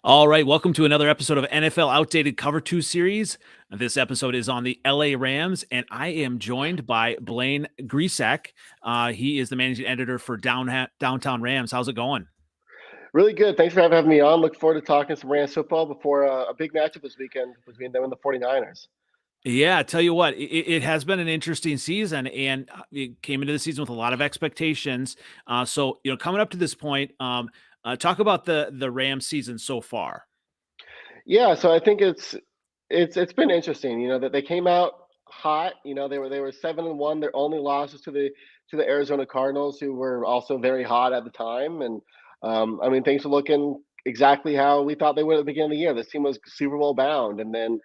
All right, welcome to another episode of NFL Outdated Cover 2 series. This episode is on the LA Rams, and I am joined by Blaine Grisak. He is the managing editor for Downtown Rams. How's it going? Really good. Thanks for having me on. Look forward to talking some Rams football before a big matchup this weekend between them and the 49ers. Yeah, I tell you what, it has been an interesting season, and it came into the season with a lot of expectations. Coming up to this point, talk about the Rams season so far. Yeah, so I think it's been interesting. That they came out hot. They were 7-1. Their only losses to the Arizona Cardinals, who were also very hot at the time. And I mean, things are looking exactly how we thought they would at the beginning of the year. This team was Super Bowl bound, and then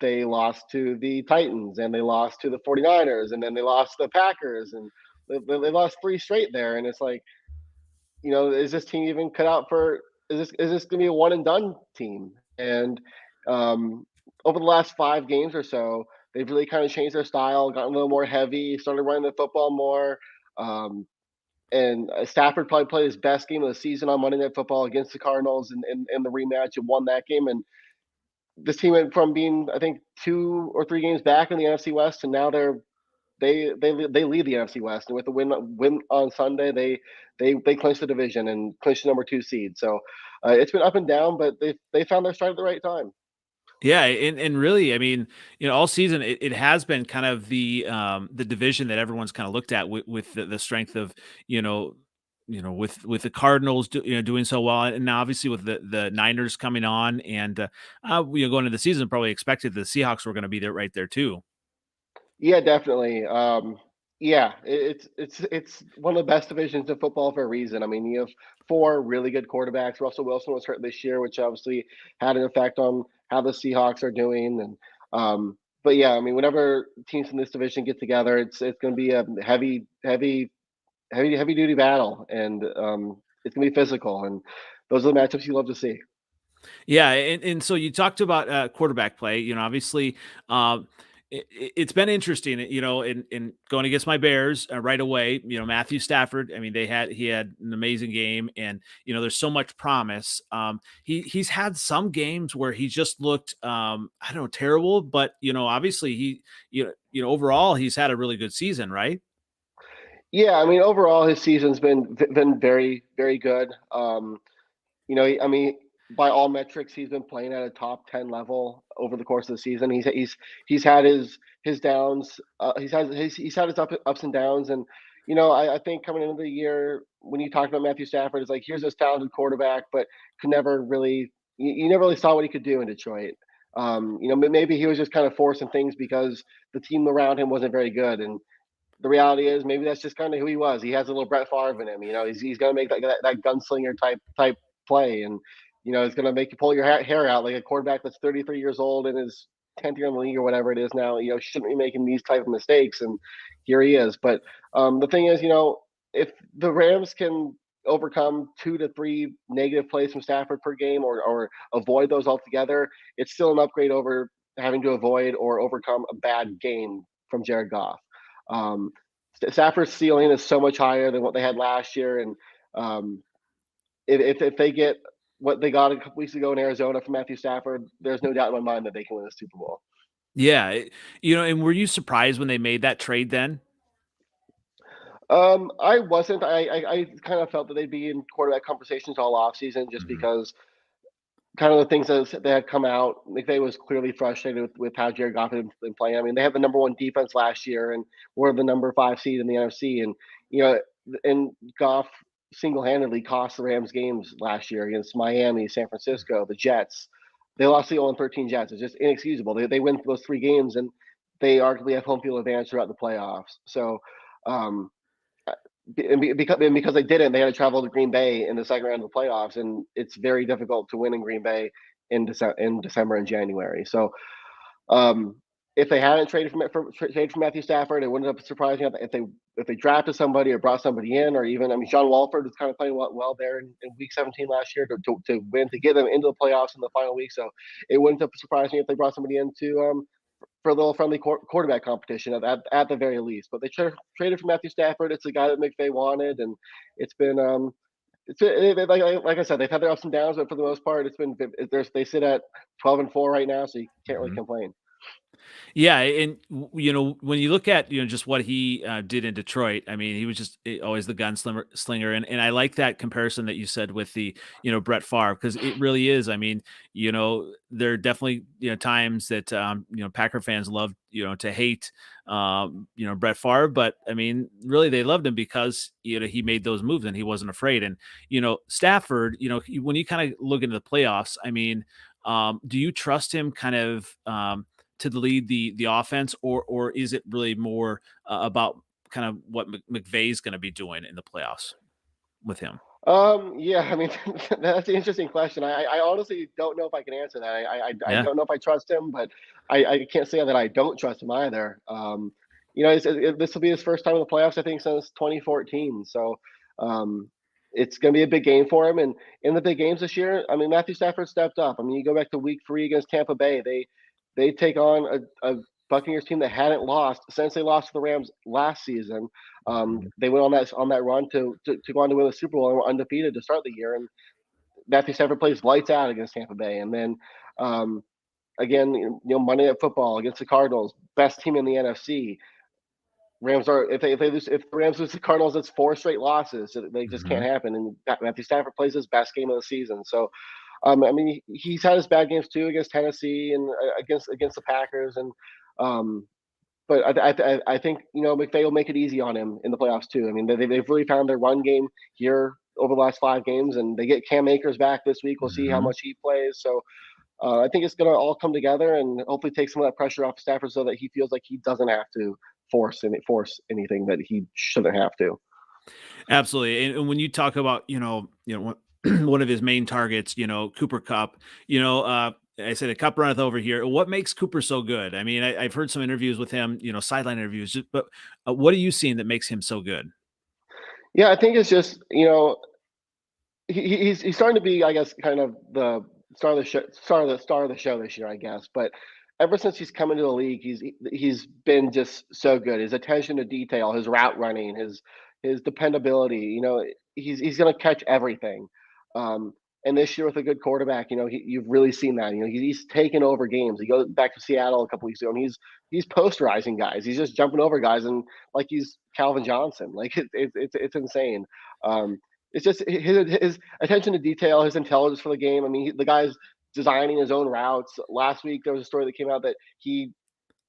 they lost to the Titans, and they lost to the 49ers, and then they lost to the Packers, and they lost three straight there. And it's like, is this team even cut out for? Is this going to be a one and done team? And um, over the last 5 games or so, they've really kind of changed their style, gotten a little more heavy, started running the football more. Um, and Stafford probably played his best game of the season on Monday Night Football against the Cardinals in the rematch and won that game. And this team went from being, I think, 2 or 3 games back in the NFC West, and now they lead the NFC West. And with the win on Sunday, they clinched the division and clinched the number 2 seed. So it's been up and down, but they found their stride at the right time. Yeah, and really, I mean, all season it has been kind of the division that everyone's kind of looked at with the strength of you know with the Cardinals doing so well, and now obviously with the Niners coming on, and going into the season probably expected the Seahawks were going to be there right there too. Yeah, definitely. Yeah, it's one of the best divisions in football for a reason. I mean, you have 4 really good quarterbacks. Russell Wilson was hurt this year, which obviously had an effect on how the Seahawks are doing. And but yeah, I mean, whenever teams in this division get together, it's going to be a heavy duty battle, and it's going to be physical. And those are the matchups you love to see. Yeah, and so you talked about quarterback play. Obviously, it's been interesting. In going against my Bears right away. Matthew Stafford. I mean, he had an amazing game, and there's so much promise. He's had some games where he just looked I don't know, terrible, but obviously overall he's had a really good season, right? Yeah, I mean, overall his season's been very very good. I mean, by all metrics, he's been playing at a top 10 level over the course of the season. He's had his downs. He's had his ups and downs. And I think coming into the year, when you talked about Matthew Stafford, it's like here's this talented quarterback, but could never really you never really saw what he could do in Detroit. Maybe he was just kind of forcing things because the team around him wasn't very good. And the reality is maybe that's just kind of who he was. He has a little Brett Favre in him. He's gonna make that gunslinger type play, and it's gonna make you pull your hair out like a quarterback that's 33 years old in his 10th year in the league or whatever it is now. Shouldn't be making these type of mistakes, and here he is. But the thing is, if the Rams can overcome 2 to 3 negative plays from Stafford per game, or avoid those altogether, it's still an upgrade over having to avoid or overcome a bad game from Jared Goff. Um, Stafford's ceiling is so much higher than what they had last year, and um, if they get what they got a couple weeks ago in Arizona from Matthew Stafford, there's no doubt in my mind that they can win the Super Bowl. Yeah, and were you surprised when they made that trade then? I wasn't. I kind of felt that they'd be in quarterback conversations all offseason just Mhm. because kind of the things that had come out. McVay was clearly frustrated with how Jared Goff had been playing. I mean, they had the number 1 defense last year, and were the number 5 seed in the NFC. And and Goff single-handedly cost the Rams games last year against Miami, San Francisco, the Jets. They lost the 0-13 Jets. It's just inexcusable. They win those 3 games, and they arguably have home field advantage throughout the playoffs. So um, because they didn't, they had to travel to Green Bay in the second round of the playoffs, and it's very difficult to win in Green Bay in December and January. So um, if they hadn't traded for Matthew Stafford, it wouldn't have surprised me if they drafted somebody or brought somebody in, or even, I mean, Sean Walford was kind of playing well there in Week 17 last year to win, to get them into the playoffs in the final week. So it wouldn't have surprised me if they brought somebody in to for a little friendly quarterback competition at the very least. But they traded for Matthew Stafford. It's the guy that McVay wanted, and it's been like I said, they've had their ups and downs, but for the most part, it's been they sit at 12-4 right now, so you can't really Mhm. complain. Yeah, and when you look at just what he did in Detroit, I mean, he was just always the slinger, and I like that comparison that you said with the Brett Favre, because it really is. I mean, there are definitely times that Packer fans love to hate Brett Favre, but I mean, really they loved him because he made those moves and he wasn't afraid. And Stafford, when you kind of look into the playoffs, I mean, do you trust him kind of? To lead the offense, or is it really more about kind of what McVay is going to be doing in the playoffs with him? Yeah, I mean, that's an interesting question. I honestly don't know if I can answer that. I Yeah. don't know if I trust him, but I can't say that I don't trust him either. This will be his first time in the playoffs, I think, since 2014. So, um, it's going to be a big game for him. And in the big games this year, I mean, Matthew Stafford stepped up. I mean, you go back to Week 3 against Tampa Bay. They take on a Buccaneers team that hadn't lost since they lost to the Rams last season. Mhm. They went on that run to go on to win the Super Bowl and were undefeated to start the year. And Matthew Stafford plays lights out against Tampa Bay, and then um, again, Monday Night Football against the Cardinals, best team in the NFC. Rams are if the Rams lose the Cardinals, it's 4 straight losses. So they just can't Mhm. happen. And Matthew Stafford plays his best game of the season. So I mean, he's had his bad games too against Tennessee and against the Packers, and um, but I think McVay will make it easy on him in the playoffs too. I mean they've really found their run game here over the last 5 games, and they get Cam Akers back this week. We'll see how Mhm. much he plays. So I think it's going to all come together and hopefully take some of that pressure off Stafford so that he feels like he doesn't have to force anything that he shouldn't have to. Absolutely. And when you talk about, one of his main targets, Cooper Kupp, I said a cup runneth over here. What makes Cooper so good? I mean, I've heard some interviews with him, sideline interviews, but what are you seeing that makes him so good? Yeah, I think it's just he's starting to be, I guess, kind of the star of the show this year, I guess. But ever since he's come into the league, he's been just so good. His attention to detail, his route running, his dependability. He's going to catch everything. Um, and this year with a good quarterback, you've really seen that. He's taken over games. He goes back to Seattle a couple weeks ago, and he's posterizing guys. He's just jumping over guys, and like he's Calvin Johnson. Like it's insane. Um, it's just his attention to detail, his intelligence for the game. I mean, the guy's designing his own routes. Last week, there was a story that came out that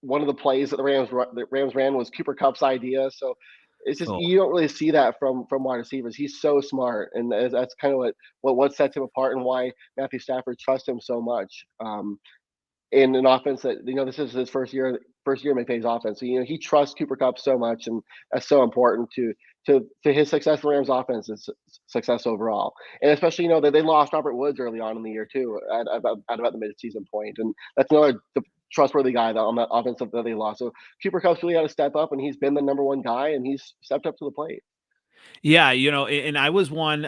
one of the plays that the Rams ran was Cooper Kupp's idea. So it's just Oh, you don't really see that from wide receivers. He's so smart, and that's kind of what sets him apart and why Matthew Stafford trusts him so much. In an offense that this is his first year in McVay's offense. So he trusts Cooper Kupp so much, and that's so important to his success. The Rams' offense is success overall, and especially that they lost Robert Woods early on in the year too, at about the midseason point, and that's another trustworthy guy on that offense that they lost. So Cooper Kupp's really got to step up, and he's been the number one guy, and he's stepped up to the plate. yeah, and I was one,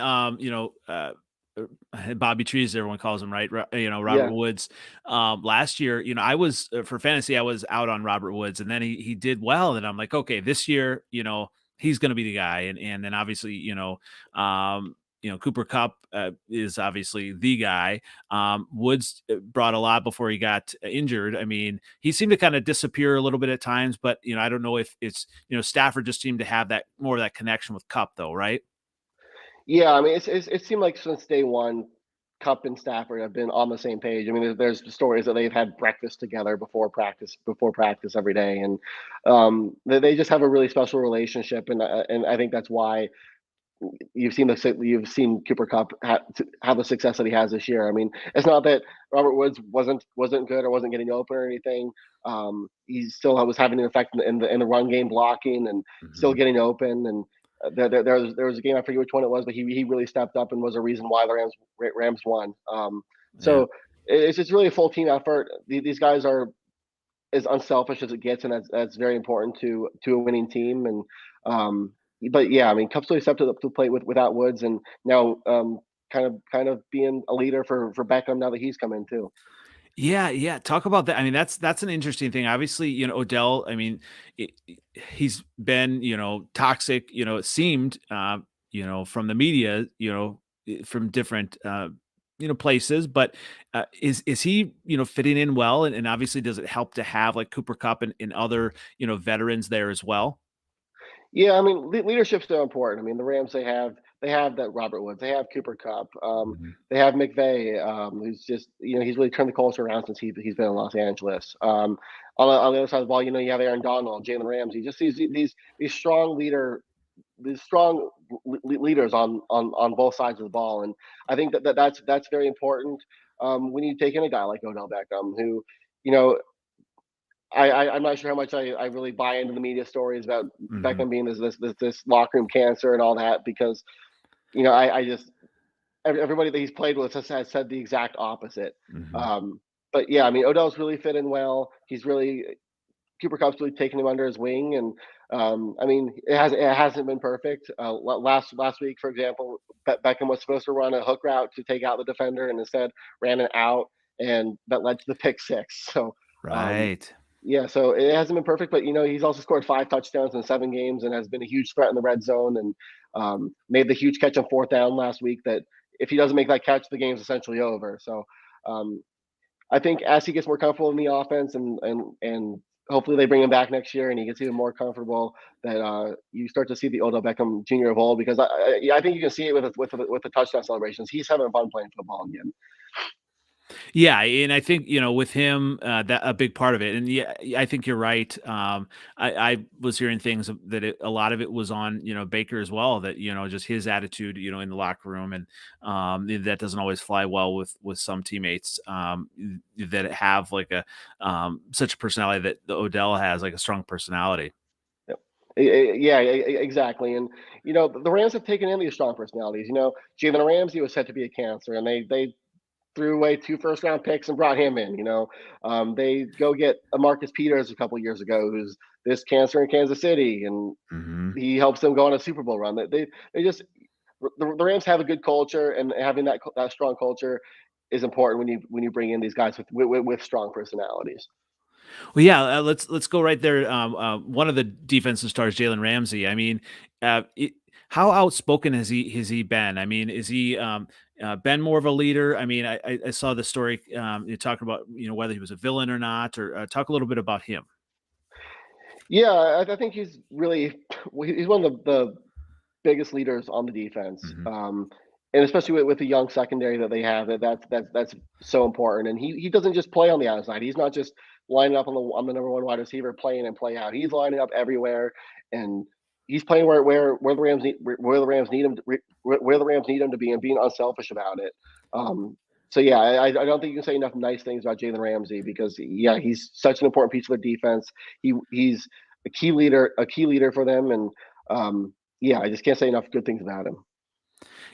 Bobby Trees, everyone calls him, right? Robert Yeah. Woods. Last year, I was for fantasy, I was out on Robert Woods, and then he did well, and I'm like, okay, this year, he's going to be the guy, and then obviously, Cooper Kupp is obviously the guy. Woods brought a lot before he got injured. I mean, he seemed to kind of disappear a little bit at times, but I don't know if it's Stafford just seemed to have that more of that connection with Kupp, though, right? Yeah, I mean, it seemed like since day one, Cup and Stafford have been on the same page. I mean, there's stories that they've had breakfast together before practice every day, and they just have a really special relationship, and I think that's why you've seen Cooper Kupp have the success that he has this year. I mean, it's not that Robert Woods wasn't good or wasn't getting open or anything. He still was having an effect in the run game blocking and still Mhm. getting open. And there was a game, I forget which one it was, but he really stepped up and was a reason why the Rams won. Yeah. So it's just really a full team effort. These guys are as unselfish as it gets, and that's very important to a winning team. And but yeah, I mean, Cup's really stepped up to the plate without Woods, and now kind of being a leader for Beckham now that he's come in too. Yeah, yeah. Talk about that. I mean, that's an interesting thing. Obviously, Odell. I mean, he's been toxic. It seemed from the media, from different, places. But is he, fitting in well? And obviously, does it help to have like Cooper Cup and other, veterans there as well? Yeah, I mean, leadership's so important. I mean, the Rams they have that Robert Woods, they have Cooper Kupp, Mhm. they have McVay, who's just he's really turned the culture around since he's been in Los Angeles. On the other side of the ball, you have Aaron Donald, Jalen Ramsey, just these strong these strong leaders on both sides of the ball, and I think that's very important when you take in a guy like Odell Beckham, who you know I'm not sure how much I really buy into the media stories about Mhm. Beckham being this locker room cancer and all that because I just everybody that he's played with has said the exact opposite. Mhm. But yeah, I mean Odell's really fit in well. He's really Cooper Cup's really taken him under his wing, and I mean it hasn't been perfect. Last week, for example, Beckham was supposed to run a hook route to take out the defender, and instead ran an out, and that led to the pick six. So um, Right. yeah, so it hasn't been perfect, but he's also scored 5 touchdowns in 7 games and has been a huge threat in the red zone and made the huge catch on fourth down last week. That if he doesn't make that catch, the game's essentially over. So um, I think as he gets more comfortable in the offense and hopefully they bring him back next year and he gets even more comfortable, that you start to see the Odell Beckham Jr. of old because I think you can see it with the touchdown celebrations. He's having fun playing football again. Yeah, and I think, with him, that a big part of it. And yeah, I think you're right. I was hearing things that a lot of it was on, Baker as well. That just his attitude, in the locker room, and that doesn't always fly well with some teammates, that have like a such a personality that the Odell has, like a strong personality. Yep. Yeah, exactly. And the Rams have taken in these strong personalities. Jalen Ramsey was said to be a cancer, and they threw away 2 first-round picks and brought him in. They go get a Marcus Peters a couple years ago, who's this cancer in Kansas City, and Hmm. he helps them go on a Super Bowl run. They just the Rams have a good culture, and having that strong culture is important when you bring in these guys with strong personalities. Well, yeah, let's go right there. One of the defensive stars, Jalen Ramsey. I mean, how outspoken has he been? I mean, is he been more of a leader? I mean, I saw the story, you talking about whether he was a villain or not, or talk a little bit about him. Yeah, I think he's one of the biggest leaders on the defense. Hmm. And especially with the young secondary that they have, that's so important. And he doesn't just play on the outside. He's not just lining up on the number one wide receiver, playing and play out. He's lining up everywhere, and he's playing where the Rams need him where the Rams need him to be, and being unselfish about it. Um, so yeah, I don't think you can say enough nice things about Jalen Ramsey because yeah, he's such an important piece of their defense. He's a key leader for them, and yeah, I just can't say enough good things about him.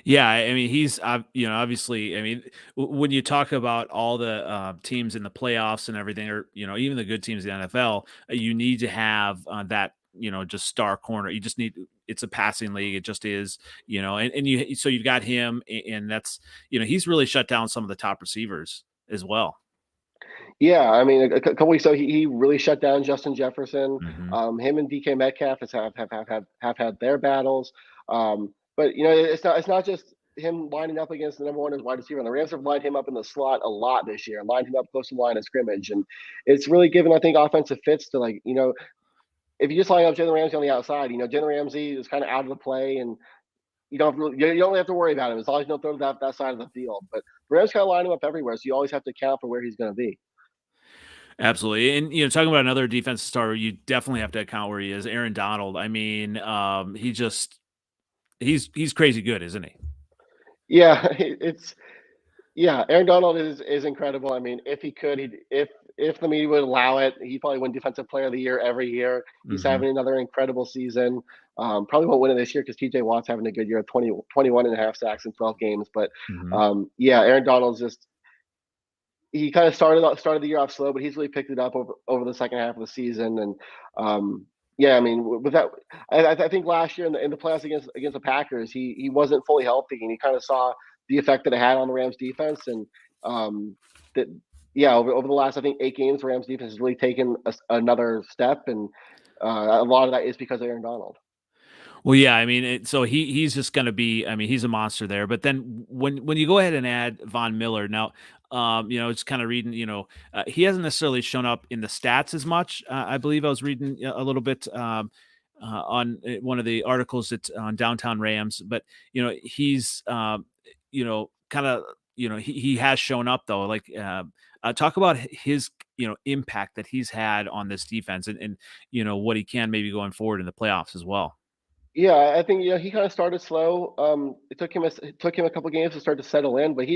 Yeah, I mean, he's, obviously. I mean, when you talk about all the teams in the playoffs and everything, or even the good teams in the NFL, you need to have that, just star corner. You just need. It's a passing league. It just is, and so you've got him, and that's, he's really shut down some of the top receivers as well. Yeah, I mean, a couple weeks ago, he really shut down Justin Jefferson. Hmm. Him and DK Metcalf have had their battles. But it's not just him lining up against the number one as wide receiver. And the Rams have lined him up in the slot a lot this year, lined him up close to the line of scrimmage, and it's really given I think offensive fits to if you just line up Jalen Ramsey on the outside, Jalen Ramsey is kind of out of the play and. You don't really have to worry about him as long as you don't throw to that side of the field. But the Rams kind of line him up everywhere, so you always have to account for where he's going to be. Absolutely. And talking about another defensive star, you definitely have to account where he is. Aaron Donald. I mean, he's crazy good, isn't he? Yeah, it's yeah. Aaron Donald is incredible. I mean, if he could, if the media would allow it, he'd probably win Defensive Player of the Year every year. He's Hmm. having another incredible season. Probably won't win it this year because TJ Watt's having a good year, 21.5 sacks in 12 games. But Hmm. yeah, Aaron Donald's just he kind of started the year off slow, but he's really picked it up over the second half of the season. And yeah, I mean, with that, I think last year in the playoffs against the Packers, he wasn't fully healthy, and he kind of saw the effect that it had on the Rams defense. And that yeah, over the last I think 8 games, the Rams defense has really taken another step, and a lot of that is because of Aaron Donald. Well, yeah, I mean, so he's just going to be. I mean, he's a monster there. But then when you go ahead and add Von Miller now, it's kind of reading. He hasn't necessarily shown up in the stats as much. I believe I was reading a little bit on one of the articles that on Downtown Rams, but he's kind of he has shown up though. Like talk about his impact that he's had on this defense and what he can maybe going forward in the playoffs as well. Yeah, I think he kind of started slow. It took him a couple games to start to settle in, but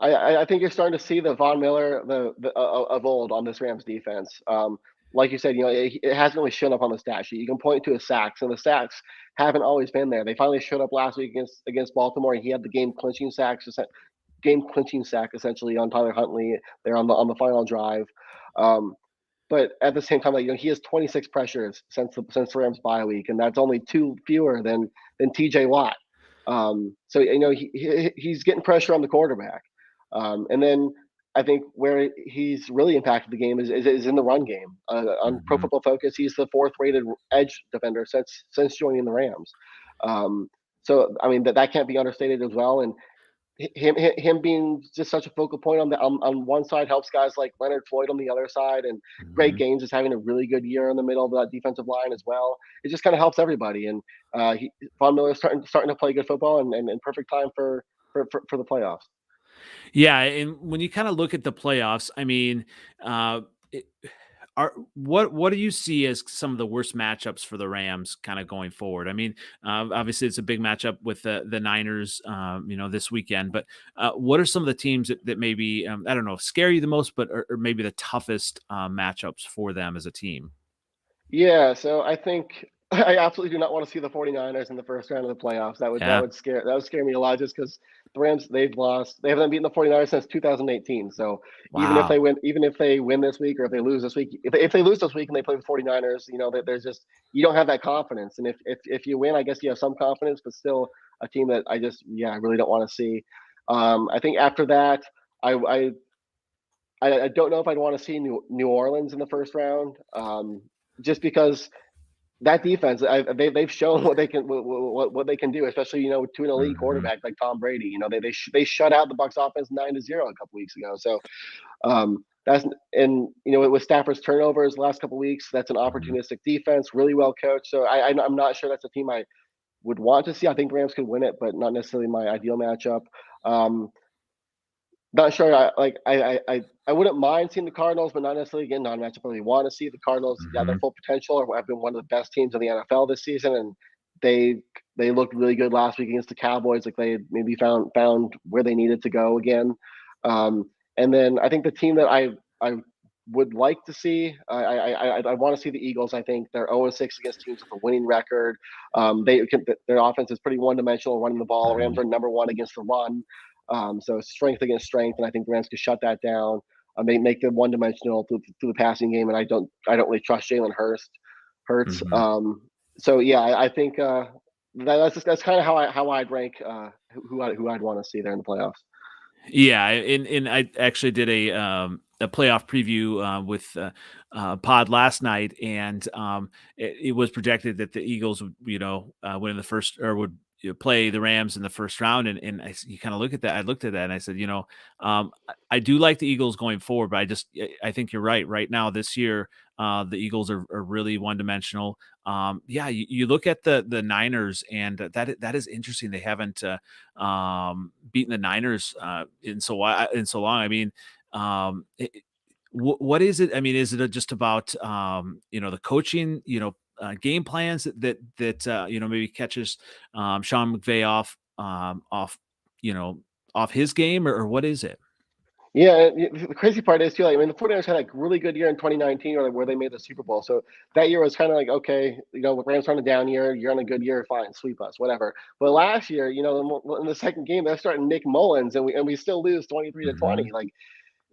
I think you're starting to see the Von Miller of old on this Rams defense. Like you said, it hasn't really shown up on the stat sheet. You can point to his sacks, and the sacks haven't always been there. They finally showed up last week against Baltimore, and he had the game clinching sack essentially on Tyler Huntley there on the final drive. But at the same time, he has 26 pressures since the Rams bye week, and that's only 2 fewer than T.J. Watt. So he's getting pressure on the quarterback, and then I think where he's really impacted the game is in the run game. On Pro Football Focus, he's the 4th rated edge defender since joining the Rams. So I mean that can't be understated as well, and him being just such a focal point on one side helps guys like Leonard Floyd on the other side, and Greg Gaines is having a really good year in the middle of that defensive line as well. It just kind of helps everybody, and Von Miller is starting to play good football and perfect time for the playoffs. Yeah, and when you kind of look at the playoffs, I mean, what do you see as some of the worst matchups for the Rams kind of going forward? I mean, obviously it's a big matchup with the Niners, this weekend. But what are some of the teams that maybe I don't know scare you the most, but or maybe the toughest matchups for them as a team? Yeah, so I think I absolutely do not want to see the 49ers in the first round of the playoffs. That Yeah. would scare me a lot just because the Rams they haven't beaten the 49ers since 2018. So Wow. even if they win this week or if they lose this week, if they lose this week and they play the 49ers, that there's just you don't have that confidence. And if you win, I guess you have some confidence, but still a team that I really don't want to see. I think after that, I I don't know if I'd want to see New Orleans in the first round, just because that defense, they've shown what they can do, especially to an elite Mhm. quarterback like Tom Brady. They shut out the Bucks offense 9-0 a couple weeks ago. So that's and with Stafford's turnovers the last couple weeks, that's an Mhm. opportunistic defense, really well coached. So I'm not sure that's a team I would want to see. I think Rams could win it, but not necessarily my ideal matchup. Um, Not sure. I wouldn't mind seeing the Cardinals, but not necessarily again non-matchup. I really want to see the Cardinals. Yeah, their Mhm. full potential. Have been one of the best teams in the NFL this season, and they they looked really good last week against the Cowboys. Like they maybe found where they needed to go again. And then I think the team that I would like to see. I want to see the Eagles. I think they're 0-6 against teams with a winning record. Their offense is pretty one-dimensional, running the ball. Rams Mhm. are number one against the run. So strength against strength, and I think the Rams could shut that down. Make them one-dimensional through the passing game, and I don't really trust Jalen Hurts. Mhm. So yeah, I think that's kind of how I'd rank who I'd want to see there in the playoffs. Yeah, and I actually did a playoff preview with Pod last night, and it was projected that the Eagles would win in the first or would play the Rams in the first round, and you kind of look at that. I looked at that and I said, I do like the Eagles going forward, but I think you're right. Right now, this year, the Eagles are really one dimensional. Yeah, you look at the Niners, and that is interesting. They haven't beaten the Niners in so long. I mean, what is it? I mean, is it just about the coaching, game plans that maybe catches Sean McVay off you know off his game, or what is it? Yeah, the crazy part is too. Like, I mean, the 49ers had a really good year in 2019, where they made the Super Bowl. So that year was kind of like, okay, Rams are on a down year. You're on a good year, fine, sweep us, whatever. But last year, in the second game, they're starting Nick Mullins, and we still lose 23-20. Hmm. Like,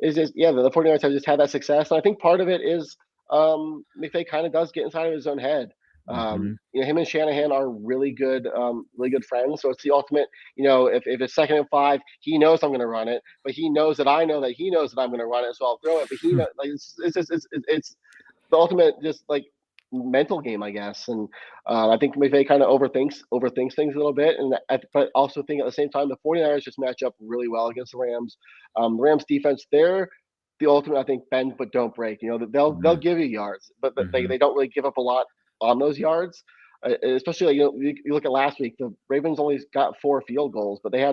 it's just the 49ers have just had that success, and I think part of it is McVay kind of does get inside of his own head. Hmm. Him and Shanahan are really good friends. So it's the ultimate. If it's 2nd and 5, he knows I'm going to run it, but he knows that I know that he knows that I'm going to run it, so I'll throw it. But he like it's the ultimate, just like mental game, I guess. And I think McVay kind of overthinks things a little bit. And but also think at the same time, the 49ers just match up really well against the Rams. The Rams defense, they're the ultimate, I think, bend but don't break. They'll Mhm. give you yards, but Mhm. they don't really give up a lot on those yards. Especially, like, you look at last week, the Ravens only got 4 field goals, but I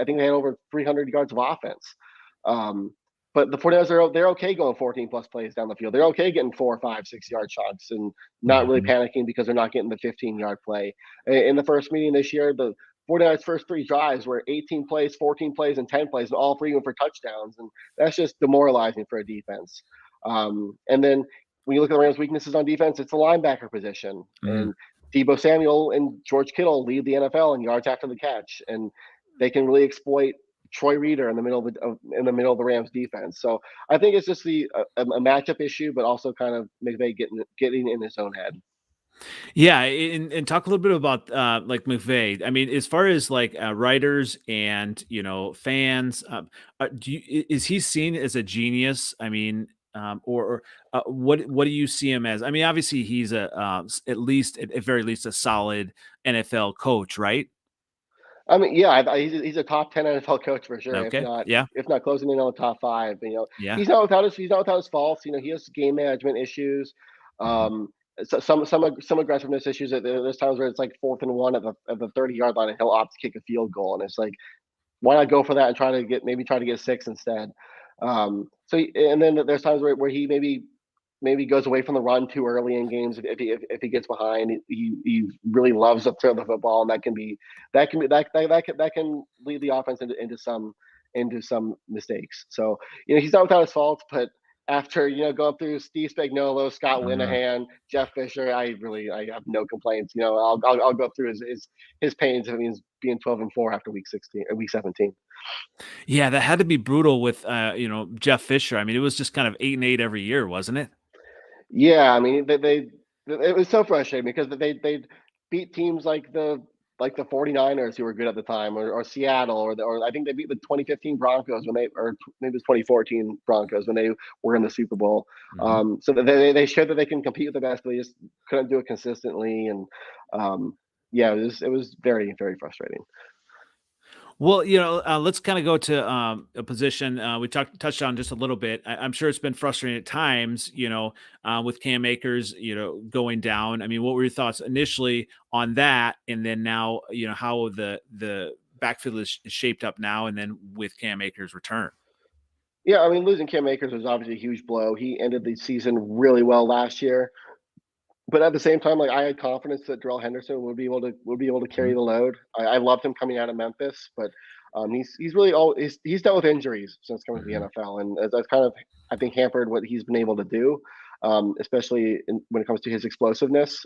think they had over 300 yards of offense. Um, but the 49ers they're okay going 14 plus plays down the field. They're okay getting 4, 5, 6 yard chunks and not really Mhm. panicking because they're not getting the 15-yard play. In the first meeting this year, the 49ers' first 3 drives were 18 plays, 14 plays, and 10 plays, and all 3 went for touchdowns. And that's just demoralizing for a defense. And then when you look at the Rams' weaknesses on defense, it's the linebacker position. Mhm. And Debo Samuel and George Kittle lead the NFL in yards after the catch, and they can really exploit Troy Reader in the middle of the Rams defense. So I think it's just a matchup issue, but also kind of McVay getting in his own head. Yeah, and talk a little bit about like McVay. I mean, as far as like writers and fans, is he seen as a genius? I mean, or what do you see him as? I mean, obviously he's at least at very least a solid NFL coach, right? I mean, yeah, he's a top 10 NFL coach for sure. If Okay, not, yeah, if not closing in on the top five. yeah. He's not without his faults. He has game management issues. Mhm. Um, some aggressiveness issues. There's times where it's like 4th and 1 at the 30-yard line, and he'll opt to kick a field goal, and it's like, why not go for that and try to get 6 instead? And then there's times where he maybe goes away from the run too early in games if he gets behind. He really loves to throw the football, and that can lead the offense into some mistakes. So he's not without his faults, but after going through Steve Spagnuolo, Scott Mhm. Linehan, Jeff Fisher, I have no complaints. I'll go through his pains if it means being 12-4 after week 16 or week 17. Yeah, that had to be brutal with Jeff Fisher. I mean, it was just kind of 8-8 every year, wasn't it? Yeah, I mean it was so frustrating because they beat teams like the 49ers who were good at the time, or Seattle, or I think they beat the 2015 Broncos or maybe it was 2014 Broncos when they were in the Super Bowl. Mhm. So that they showed that they can compete with the best, but they just couldn't do it consistently. And yeah, it was very, very frustrating. Well, let's kind of go to a position we touched on just a little bit. I'm sure it's been frustrating at times, with Cam Akers, going down. I mean, what were your thoughts initially on that, and then now, how the backfield is shaped up now, and then with Cam Akers' return? Yeah, I mean, losing Cam Akers was obviously a huge blow. He ended the season really well last year. But at the same time, like, I had confidence that Darrell Henderson would be able to carry Mhm. the load. I loved him coming out of Memphis, but he's dealt with injuries since coming to the Mhm. NFL, and that's kind of, I think, hampered what he's been able to do, especially when it comes to his explosiveness.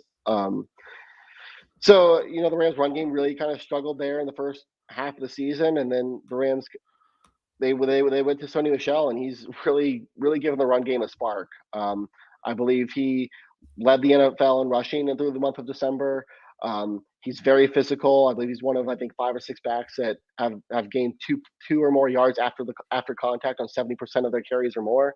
So the Rams' run game really kind of struggled there in the first half of the season, and then the Rams they went to Sony Michel, and he's really really given the run game a spark. I believe he led the NFL in rushing through the month of December. He's very physical. I believe he's one of, I think, 5 or 6 backs that have gained two or more yards after contact on 70% of their carries or more.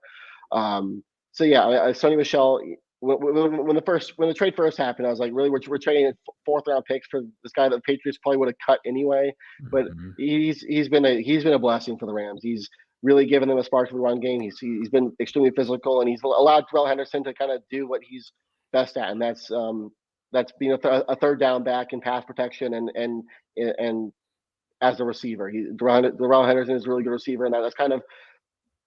So yeah, Sony Michel. When the trade first happened, I was like, really, we're trading 4th round picks for this guy that the Patriots probably would have cut anyway. But Mhm. he's been a blessing for the Rams. He's really given them a spark to the run game. He's been extremely physical, and he's allowed Darrell Henderson to kind of do what he's best at, and that's being a third down back in pass protection and as a receiver. Darrell Henderson is a really good receiver, and that's kind of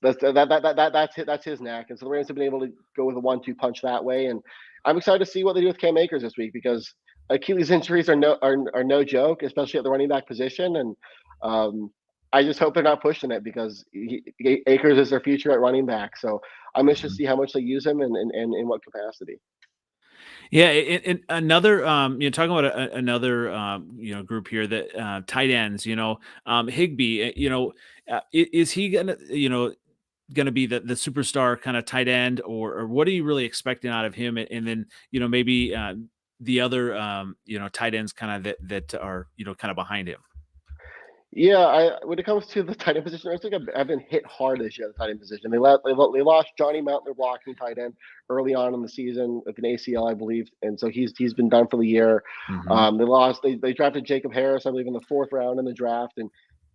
that's his knack. And so the Rams have been able to go with a 1-2 punch that way. And I'm excited to see what they do with Cam Akers this week, because Achilles injuries are no joke, especially at the running back position. And um, I just hope they're not pushing it, because Akers is their future at running back. So I'm interested to Mhm. see how much they use him and in what capacity. Yeah, and another, talking about another, group here that tight ends, Higby, is he gonna be the superstar kind of tight end, or what are you really expecting out of him? And then maybe the other tight ends kind of that are kind of behind him. Yeah, when it comes to the tight end position, I think I've been hit hard this year at the tight end position. They lost Johnny Mountain, their blocking tight end, early on in the season with an ACL, I believe, and so he's been done for the year. Hmm. They drafted Jacob Harris, I believe, in the fourth round in the draft, and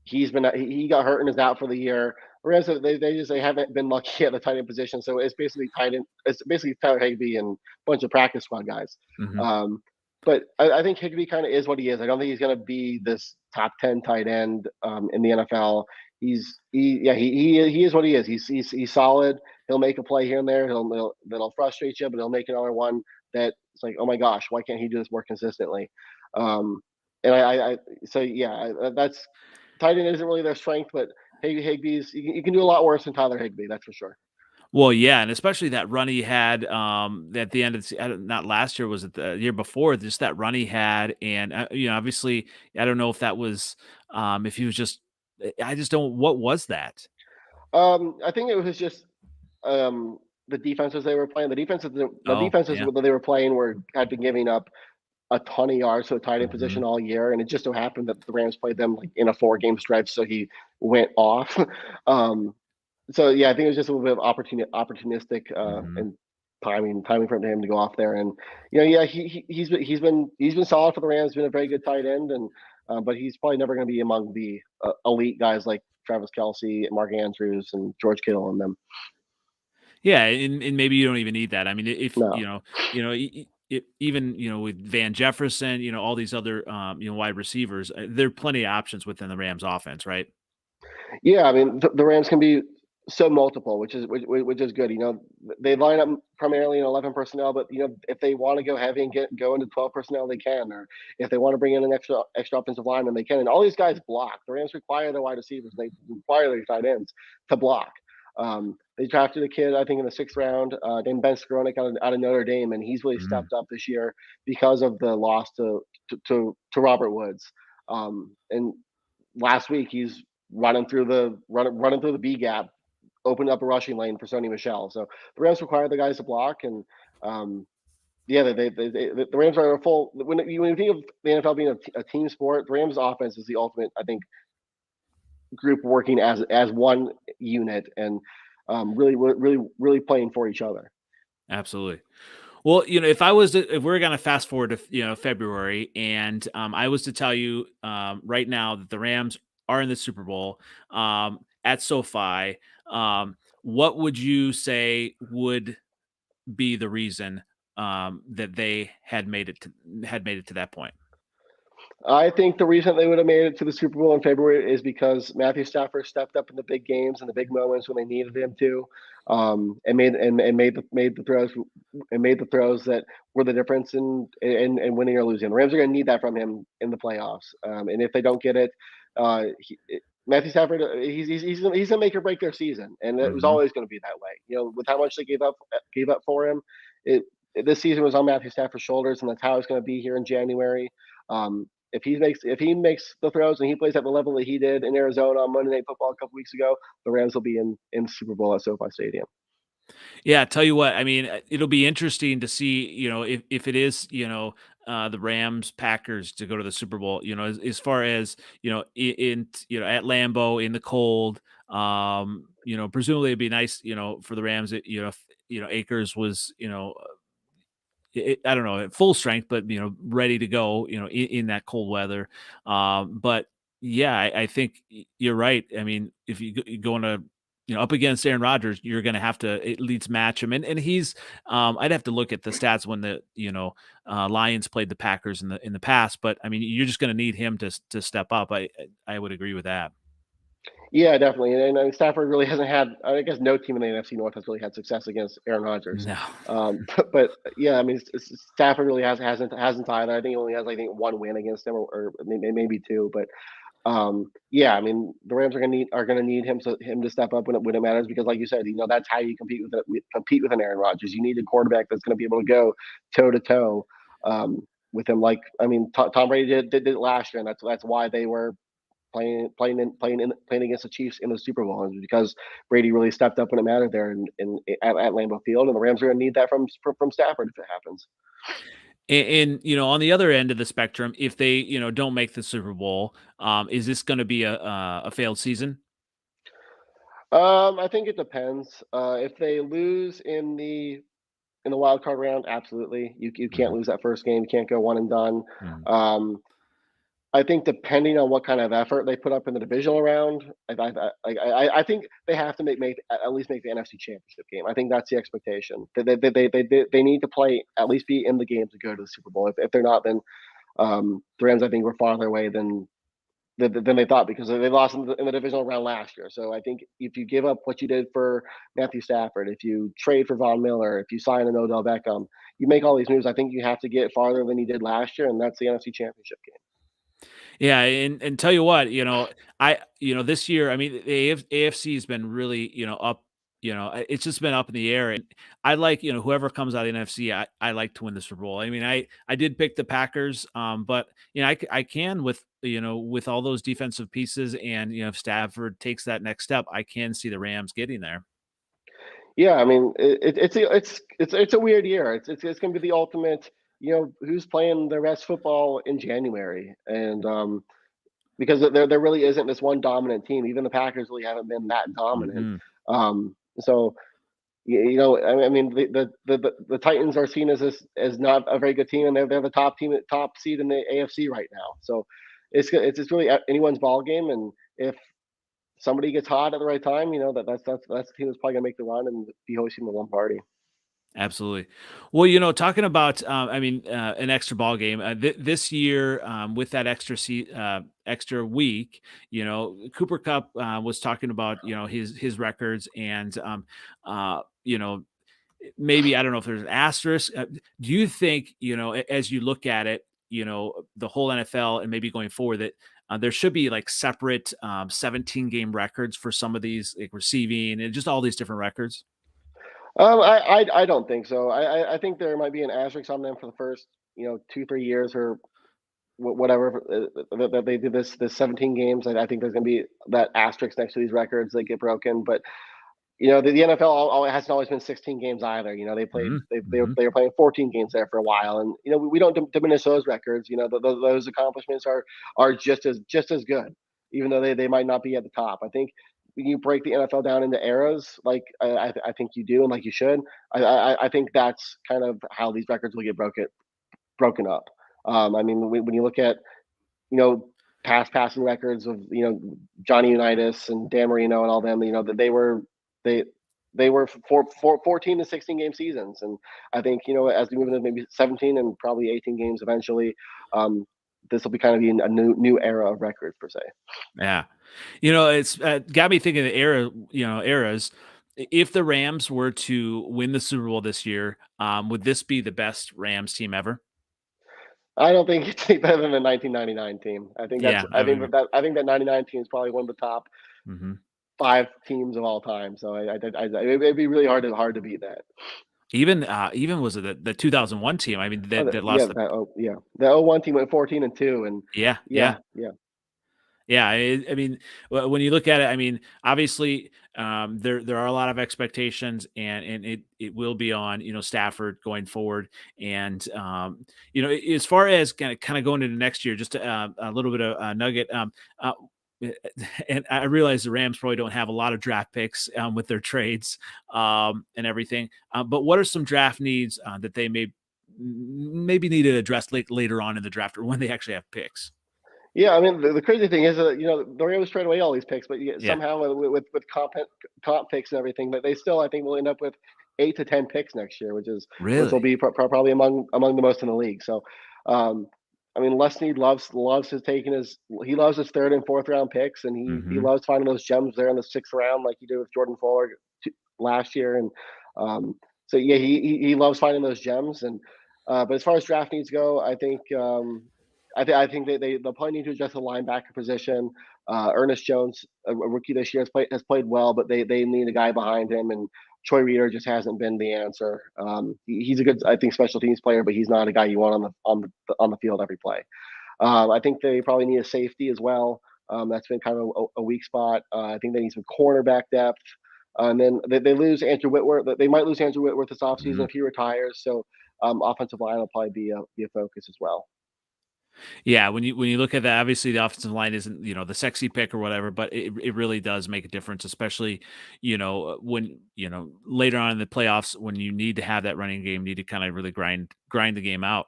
he got hurt and is out for the year. Whereas they haven't been lucky at the tight end position, so it's basically tight end. It's basically Tyler Higbee and a bunch of practice squad guys. Hmm. Um, but I think Higbee kind of is what he is. I don't think he's going to be this top 10 tight end in the NFL. He is what he is. He's solid. He'll make a play here and there. That'll frustrate you, but he'll make another one that it's like, oh my gosh, why can't he do this more consistently? Um, and so yeah, that's tight end isn't really their strength, but Higbee's you can do a lot worse than Tyler Higbee, that's for sure. Well, yeah, and especially that run he had at the end of not last year, was it the year before? Just that run he had, and obviously, I don't know if that was if he was just. I just don't. What was that? I think it was just the defenses they were playing. The Oh, defenses yeah. that they were playing had been giving up a ton of yards to a tight end Hmm. position all year, and it just so happened that the Rams played them like in a 4 game stretch, so he went off. um, so yeah, I think it was just a little bit of opportunistic Hmm. and timing for him to go off there. And yeah, he's been solid for the Rams. Been a very good tight end, and but he's probably never going to be among the elite guys like Travis Kelsey, Mark Andrews, and George Kittle and them. Yeah, and maybe you don't even need that. I mean, if No. even with Van Jefferson, all these other wide receivers, there are plenty of options within the Rams offense, right? Yeah, I mean the Rams can be so multiple, which is good. They line up primarily in 11 personnel, but if they want to go heavy and go into 12 personnel, they can. Or if they want to bring in an extra offensive lineman, they can. And all these guys block. The Rams require their wide receivers, they require their tight ends to block. They drafted a kid, I think, in the 6th round, named Ben Skowronek out of Notre Dame, and he's really Mhm. stepped up this year because of the loss to Robert Woods. And last week he's running through the B gap, opened up a rushing lane for Sony Michelle. So the Rams require the guys to block, and um, yeah, the Rams are a full. When you think of the NFL being a team sport, the Rams offense is the ultimate, I think, group working as one unit and really playing for each other. Absolutely. Well, if we're gonna fast forward to February, and I was to tell you right now that the Rams are in the Super Bowl at SoFi, what would you say would be the reason that they had made it to that point? I think the reason they would have made it to the Super Bowl in February is because Matthew Stafford stepped up in the big games and the big moments when they needed him to, and made the throws that were the difference in winning or losing. The Rams are going to need that from him in the playoffs, and if they don't get it, Matthew Stafford, he's going to make or break their season, and it was Hmm. always going to be that way. With how much they gave up for him, it this season was on Matthew Stafford's shoulders, and that's how it's going to be here in January. If he makes the throws and he plays at the level that he did in Arizona on Monday Night Football a couple weeks ago, the Rams will be in Super Bowl at SoFi Stadium. Yeah, tell you what, I mean, it'll be interesting to see, if it is, the Rams Packers to go to the Super Bowl, as far as, at Lambeau in the cold, presumably it'd be nice, for the Rams, if, Akers was, I don't know, at full strength, but ready to go, in that cold weather. But yeah, I think you're right. I mean, if you going to up against Aaron Rodgers, you're going to have to at least match him. And he's I'd have to look at the stats when the Lions played the Packers in the past, but I mean, you're just going to need him to step up. I would agree with that. Yeah, definitely. And Stafford really hasn't had. I guess no team in the NFC North has really had success against Aaron Rodgers. No. But yeah, I mean, Stafford really hasn't either. I think he only has, I think, one win against him, or maybe two. But yeah, I mean, the Rams are gonna need him to step up when it matters, because, like you said, that's how you compete with an Aaron Rodgers. You need a quarterback that's going to be able to go toe to toe with him. Like, I mean, Tom Brady did it last year, and that's why they were playing against the Chiefs in the Super Bowl, and because Brady really stepped up when it mattered there at Lambeau Field, and the Rams are going to need that from Stafford if it happens. And on the other end of the spectrum, if they don't make the Super Bowl, is this going to be a failed season? I think it depends. If they lose in the wild card round, absolutely. You can't Hmm. lose that first game. You can't go one and done. Hmm. Um, I think depending on what kind of effort they put up in the divisional round, I think they have to make at least make the NFC Championship game. I think that's the expectation. They need to play at least be in the game to go to the Super Bowl. If they're not, then the Rams I think were farther away than they thought because they lost in the divisional round last year. So I think if you give up what you did for Matthew Stafford, if you trade for Von Miller, if you sign an Odell Beckham, you make all these moves. I think you have to get farther than you did last year, and that's the NFC Championship game. Yeah, and tell you what, this year, I mean, the AFC has been really, up, it's just been up in the air. And I like, whoever comes out of the NFC, I like to win the Super Bowl. I mean, I did pick the Packers, but I can with with all those defensive pieces, and if Stafford takes that next step, I can see the Rams getting there. Yeah, I mean, it's a weird year. It's going to be the ultimate. Who's playing the rest football in January, and because there really isn't this one dominant team. Even the Packers really haven't been that dominant. Hmm. So I mean, the Titans are seen as as not a very good team, and they're the top seed in the AFC right now. So it's really anyone's ball game, and if somebody gets hot at the right time, that's the team that's probably gonna make the run and be hosting the one party. Absolutely. Well, talking about, an extra ball game this year, with that extra week, Cooper Cup was talking about, his records, and, uh, you know, maybe I don't know if there's an asterisk. Do you think, as you look at it, the whole NFL and maybe going forward that there should be like separate 17 game records for some of these, like receiving and just all these different records? I don't think so. I think there might be an asterisk on them for the first 2 3 years or whatever that they did this 17 games. I think there's going to be that asterisk next to these records that get broken. But the NFL hasn't always been 16 games either. They played Hmm. Hmm. they were playing 14 games there for a while, and we don't diminish those records. Those accomplishments are just as good, even though they might not be at the top. I think when you break the NFL down into eras, like I think you do, and like you should, I think that's kind of how these records will get broken up. I mean, when you look at you know past passing records of Johnny Unitas and Dan Marino and all them, that they they were 14 to 16 game seasons, and I think as we move into maybe 17 and probably 18 games eventually, um, this will be kind of be a new era of records per se. Yeah. It's got me thinking of eras. If the Rams were to win the Super Bowl this year, would this be the best Rams team ever? I don't think it's any better than the 1999 team. I think Yeah, I mean, I think that 99 team is probably one of the top mhm. five teams of all time. So it'd be really hard to beat that. Even was it the 2001 team? I mean, Oh, that lost the yeah. The 01 team went 14-2, and yeah, yeah, yeah. yeah. Yeah, I mean, when you look at it, I mean, obviously, there are a lot of expectations, and it will be on Stafford going forward, and as far as kind of going into next year, just a little bit of nugget. Eh, and I realize the Rams probably don't have a lot of draft picks with their trades and everything, but what are some draft needs that they maybe need to address later on in the draft or when they actually have picks? Yeah, I mean, the crazy thing is that the Rams trade away all these picks, but you get Yeah, somehow with comp picks and everything, but they still I think will end up with 8 to 10 picks next year, which will really. be probably among the most in the league. So, um, I mean, Les Snead loves his taking his he loves his third and fourth round picks, and he Hmm. loves finding those gems there in the sixth round, like he did with Jordan Fuller last year, and um, so yeah, he loves finding those gems. And but as far as draft needs go, I think. I think they'll probably need to adjust the linebacker position. Ernest Jones, a rookie this year, has played well, but they need a guy behind him, and Troy Reader just hasn't been the answer. He's a good, I think, special teams player, but he's not a guy you want on the field every play. I think they probably need a safety as well. That's been kind of a weak spot. I think they need some cornerback depth. And then they lose Andrew Whitworth. They might lose Andrew Whitworth this offseason Hmm. if he retires. So offensive line will probably be a focus as well. Yeah, when you look at that, obviously the offensive line isn't, the sexy pick or whatever, but it really does make a difference, especially, when, later on in the playoffs when you need to have that running game, need to kind of really grind the game out.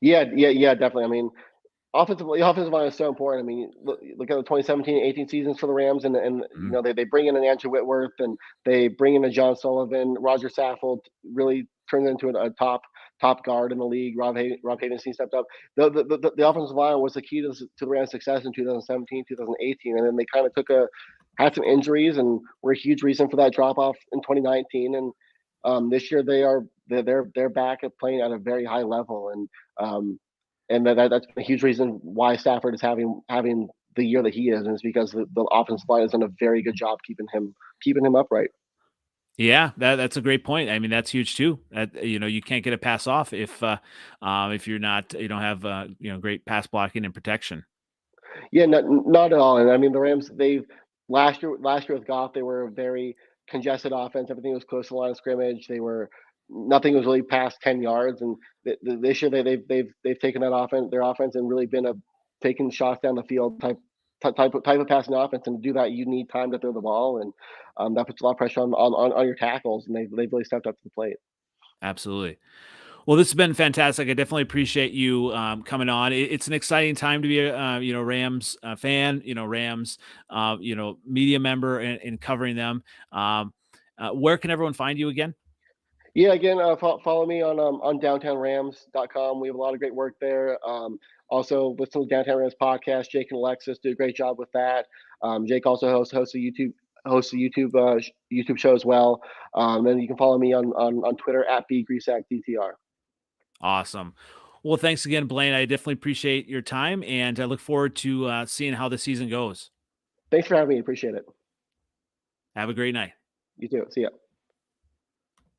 Yeah, definitely. I mean, the offensive line is so important. I mean, look at the 2017-18 seasons for the Rams, and Mhm. they bring in an Andrew Whitworth, and they bring in a John Sullivan. Roger Saffold really turned into a top guard in the league. Rob Havenstein stepped up. The offensive line was the key to the Rams' success in 2017, 2018, and then they kind of had some injuries and were a huge reason for that drop off in 2019. And this year they're back at playing at a very high level, and that's a huge reason why Stafford is having the year that he is, and it's because the offensive line has done a very good job keeping him upright. Yeah, that's a great point. I mean, that's huge too. You can't get a pass off if you're not, you don't have, great pass blocking and protection. Yeah, not at all. And I mean, the Rams, they've last year with Goff, they were a very congested offense. Everything was close to the line of scrimmage. Nothing was really past 10 yards. And this year they've taken their offense, and really been taking shots down the field type of passing offense. And to do that, you need time to throw the ball, and that puts a lot of pressure on your tackles. And they've really stepped up to the plate. Absolutely. Well, this has been fantastic. I definitely appreciate you coming on. It's an exciting time to be a Rams fan, Rams media member, and covering them. Where can everyone find you again? Yeah, again, follow me on downtownrams.com. We have a lot of great work there. Also, listen to the Downtown Rams podcast. Jake and Alexis do a great job with that. Jake also hosts a YouTube show as well. And you can follow me on Twitter at @bgrisakdtr. Awesome. Well, thanks again, Blaine. I definitely appreciate your time, and I look forward to seeing how the season goes. Thanks for having me. Appreciate it. Have a great night. You too. See ya.